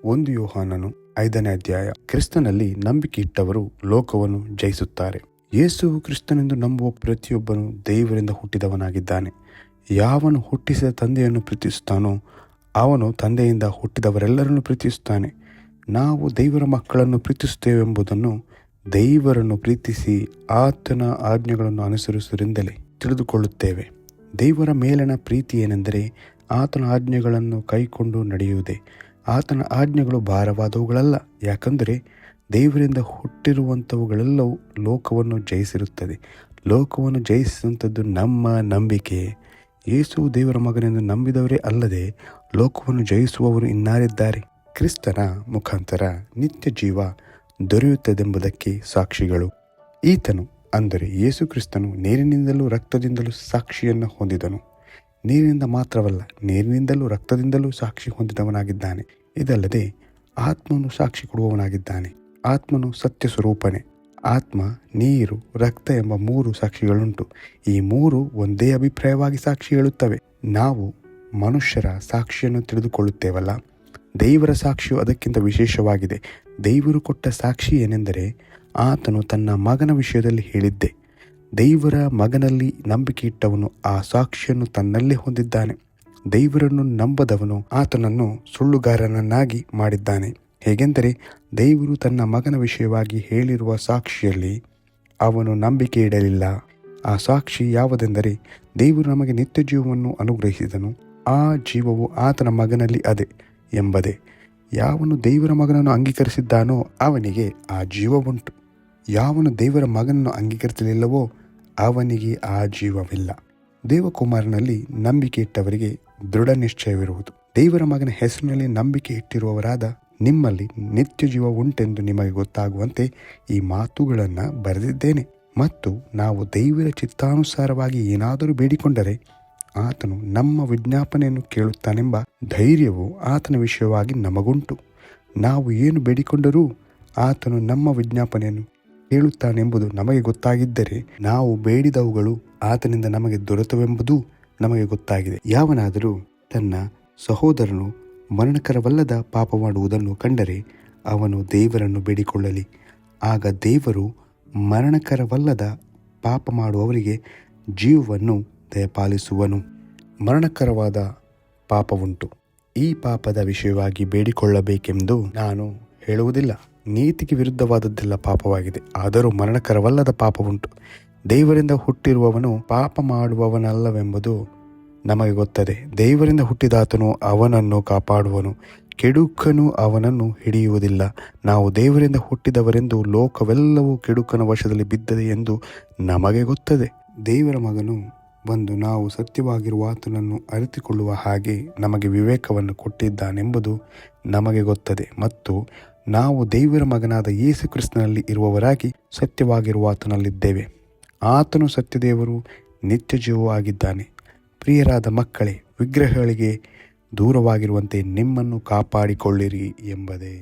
1 ಯೋಹಾನನು 5ನೇ ಅಧ್ಯಾಯ. ಕ್ರಿಸ್ತನಲ್ಲಿ ನಂಬಿಕೆ ಇಟ್ಟವರು ಲೋಕವನ್ನು ಜಯಿಸುತ್ತಾರೆ. ಯೇಸುವು ಕ್ರಿಸ್ತನೆಂದು ನಂಬುವ ಪ್ರತಿಯೊಬ್ಬನು ದೇವರಿಂದ ಹುಟ್ಟಿದವನಾಗಿದ್ದಾನೆ. ಯಾವನು ಹುಟ್ಟಿಸಿದ ತಂದೆಯನ್ನು ಪ್ರೀತಿಸುತ್ತಾನೋ ಅವನು ತಂದೆಯಿಂದ ಹುಟ್ಟಿದವರೆಲ್ಲರನ್ನು ಪ್ರೀತಿಸುತ್ತಾನೆ. ನಾವು ದೇವರ ಮಕ್ಕಳನ್ನು ಪ್ರೀತಿಸುತ್ತೇವೆಂಬುದನ್ನು ದೇವರನ್ನು ಪ್ರೀತಿಸಿ ಆತನ ಆಜ್ಞೆಗಳನ್ನು ಅನುಸರಿಸುವುದರಿಂದಲೇ ತಿಳಿದುಕೊಳ್ಳುತ್ತೇವೆ. ದೇವರ ಮೇಲಿನ ಪ್ರೀತಿ ಏನೆಂದರೆ ಆತನ ಆಜ್ಞೆಗಳನ್ನು ಕೈಕೊಂಡು ನಡೆಯುವುದೇ. ಆತನ ಆಜ್ಞೆಗಳು ಭಾರವಾದವುಗಳಲ್ಲ, ಯಾಕಂದರೆ ದೇವರಿಂದ ಹುಟ್ಟಿರುವಂಥವುಗಳೆಲ್ಲವೂ ಲೋಕವನ್ನು ಜಯಿಸಿರುತ್ತದೆ. ಲೋಕವನ್ನು ಜಯಿಸಿದಂಥದ್ದು ನಮ್ಮ ನಂಬಿಕೆ. ಯೇಸು ದೇವರ ಮಗನೆಂದು ನಂಬಿದವರೇ ಅಲ್ಲದೆ ಲೋಕವನ್ನು ಜಯಿಸುವವರು ಇನ್ನಾರಿದ್ದಾರೆ. ಕ್ರಿಸ್ತನ ಮುಖಾಂತರ ನಿತ್ಯ ಜೀವ ದೊರೆಯುತ್ತದೆಂಬುದಕ್ಕೆ ಸಾಕ್ಷಿಗಳು. ಈತನು ಅಂದರೆ ಯೇಸು ಕ್ರಿಸ್ತನು ನೀರಿನಿಂದಲೂ ರಕ್ತದಿಂದಲೂ ಸಾಕ್ಷಿಯನ್ನು ಹೊಂದಿದನು. ನೀರಿನಿಂದ ಮಾತ್ರವಲ್ಲ, ನೀರಿನಿಂದಲೂ ರಕ್ತದಿಂದಲೂ ಸಾಕ್ಷಿ ಹೊಂದಿದವನಾಗಿದ್ದಾನೆ. ಇದಲ್ಲದೆ ಆತ್ಮನು ಸಾಕ್ಷಿ ಕೊಡುವವನಾಗಿದ್ದಾನೆ. ಆತ್ಮನು ಸತ್ಯ ಸ್ವರೂಪನೇ. ಆತ್ಮ, ನೀರು, ರಕ್ತ ಎಂಬ 3 ಸಾಕ್ಷಿಗಳುಂಟು. ಈ 3 ಒಂದೇ ಅಭಿಪ್ರಾಯವಾಗಿ ಸಾಕ್ಷಿ ಹೇಳುತ್ತವೆ. ನಾವು ಮನುಷ್ಯರ ಸಾಕ್ಷಿಯನ್ನು ತಿಳಿದುಕೊಳ್ಳುತ್ತೇವಲ್ಲ, ದೇವರ ಸಾಕ್ಷಿಯು ಅದಕ್ಕಿಂತ ವಿಶೇಷವಾಗಿದೆ. ದೇವರು ಕೊಟ್ಟ ಸಾಕ್ಷಿ ಏನೆಂದರೆ ಆತನು ತನ್ನ ಮಗನ ವಿಷಯದಲ್ಲಿ ಹೇಳಿದ್ದೆ. ದೇವರ ಮಗನಲ್ಲಿ ನಂಬಿಕೆ ಇಟ್ಟವನು ಆ ಸಾಕ್ಷಿಯನ್ನು ತನ್ನಲ್ಲೇ ಹೊಂದಿದ್ದಾನೆ. ದೇವರನ್ನು ನಂಬದವನು ಆತನನ್ನು ಸುಳ್ಳುಗಾರನನ್ನಾಗಿ ಮಾಡಿದ್ದಾನೆ. ಹೇಗೆಂದರೆ ದೇವರು ತನ್ನ ಮಗನ ವಿಷಯವಾಗಿ ಹೇಳಿರುವ ಸಾಕ್ಷಿಯಲ್ಲಿ ಅವನು ನಂಬಿಕೆ ಇಡಲಿಲ್ಲ. ಆ ಸಾಕ್ಷಿ ಯಾವುದೆಂದರೆ ದೇವರು ನಮಗೆ ನಿತ್ಯ ಜೀವವನ್ನು ಅನುಗ್ರಹಿಸಿದನು, ಆ ಜೀವವು ಆತನ ಮಗನಲ್ಲಿ ಅದೆ ಎಂಬುದೇ. ಯಾವನು ದೇವರ ಮಗನನ್ನು ಅಂಗೀಕರಿಸಿದ್ದಾನೋ ಅವನಿಗೆ ಆ ಜೀವವುಂಟು. ಯಾವನು ದೇವರ ಮಗನನ್ನು ಅಂಗೀಕರಿಸಲಿಲ್ಲವೋ ಅವನಿಗೆ ಆ ಜೀವವಿಲ್ಲ. ದೇವಕುಮಾರನಲ್ಲಿ ನಂಬಿಕೆ ಇಟ್ಟವರಿಗೆ ದೃಢ ನಿಶ್ಚಯವಿರುವುದು. ದೇವರ ಮಗನ ಹೆಸರಿನಲ್ಲಿ ನಂಬಿಕೆ ಇಟ್ಟಿರುವವರಾದ ನಿಮ್ಮಲ್ಲಿ ನಿತ್ಯ ಜೀವ ಉಂಟೆಂದು ನಿಮಗೆ ಗೊತ್ತಾಗುವಂತೆ ಈ ಮಾತುಗಳನ್ನು ಬರೆದಿದ್ದೇನೆ. ಮತ್ತು ನಾವು ದೇವರ ಚಿತ್ತಾನುಸಾರವಾಗಿ ಏನಾದರೂ ಬೇಡಿಕೊಂಡರೆ ಆತನು ನಮ್ಮ ವಿಜ್ಞಾಪನೆಯನ್ನು ಕೇಳುತ್ತಾನೆಂಬ ಧೈರ್ಯವು ಆತನ ವಿಷಯವಾಗಿ ನಮಗುಂಟು. ನಾವು ಏನು ಬೇಡಿಕೊಂಡರೂ ಆತನು ನಮ್ಮ ವಿಜ್ಞಾಪನೆಯನ್ನು ಕೇಳುತ್ತಾನೆಂಬುದು ನಮಗೆ ಗೊತ್ತಾಗಿದ್ದರೆ ನಾವು ಬೇಡಿದವುಗಳು ಆತನಿಂದ ನಮಗೆ ದೊರೆತವೆಂಬುದು ನಮಗೆ ಗೊತ್ತಾಗಿದೆ. ಯಾವನಾದರೂ ತನ್ನ ಸಹೋದರನು ಮರಣಕರವಲ್ಲದ ಪಾಪ ಮಾಡುವುದನ್ನು ಕಂಡರೆ ಅವನು ದೇವರನ್ನು ಬೇಡಿಕೊಳ್ಳಲಿ. ಆಗ ದೇವರು ಮರಣಕರವಲ್ಲದ ಪಾಪ ಮಾಡುವವರಿಗೆ ಜೀವವನ್ನು ದಯಪಾಲಿಸುವನು. ಮರಣಕರವಾದ ಪಾಪವುಂಟು. ಈ ಪಾಪದ ವಿಷಯವಾಗಿ ಬೇಡಿಕೊಳ್ಳಬೇಕೆಂದು ನಾನು ಹೇಳುವುದಿಲ್ಲ. ನೀತಿಗೆ ವಿರುದ್ಧವಾದದ್ದೆಲ್ಲ ಪಾಪವಾಗಿದೆ. ಆದರೂ ಮರಣಕರವಲ್ಲದ ಪಾಪವುಂಟು. ದೇವರಿಂದ ಹುಟ್ಟಿರುವವನು ಪಾಪ ಮಾಡುವವನಲ್ಲವೆಂಬುದು ನಮಗೆ ಗೊತ್ತದೆ. ದೇವರಿಂದ ಹುಟ್ಟಿದಾತನು ಅವನನ್ನು ಕಾಪಾಡುವನು, ಕೆಡುಕನು ಅವನನ್ನು ಹಿಡಿಯುವುದಿಲ್ಲ. ನಾವು ದೇವರಿಂದ ಹುಟ್ಟಿದವರೆಂದು ಲೋಕವೆಲ್ಲವೂ ಕೆಡುಕನ ವಶದಲ್ಲಿ ಬಿದ್ದದೆ ಎಂದು ನಮಗೆ ಗೊತ್ತದೆ. ದೇವರ ಮಗನು ಬಂದು ನಾವು ಸತ್ಯವಾಗಿರುವ ಆತನನ್ನು ಅರಿತುಕೊಳ್ಳುವ ಹಾಗೆ ನಮಗೆ ವಿವೇಕವನ್ನು ಕೊಟ್ಟಿದ್ದಾನೆಂಬುದು ನಮಗೆ ಗೊತ್ತದೆ. ಮತ್ತು ನಾವು ದೇವರ ಮಗನಾದ ಯೇಸು ಕ್ರಿಸ್ತನಲ್ಲಿ ಇರುವವರಾಗಿ ಸತ್ಯವಾಗಿರುವ ಆತನಲ್ಲಿದ್ದೇವೆ. ಆತನು ಸತ್ಯದೇವರು, ನಿತ್ಯ ಜೀವವೂ ಆಗಿದ್ದಾನೆ. ಪ್ರಿಯರಾದ ಮಕ್ಕಳೇ, ವಿಗ್ರಹಗಳಿಗೆ ದೂರವಾಗಿರುವಂತೆ ನಿಮ್ಮನ್ನು ಕಾಪಾಡಿಕೊಳ್ಳಿರಿ ಎಂಬುದೇ.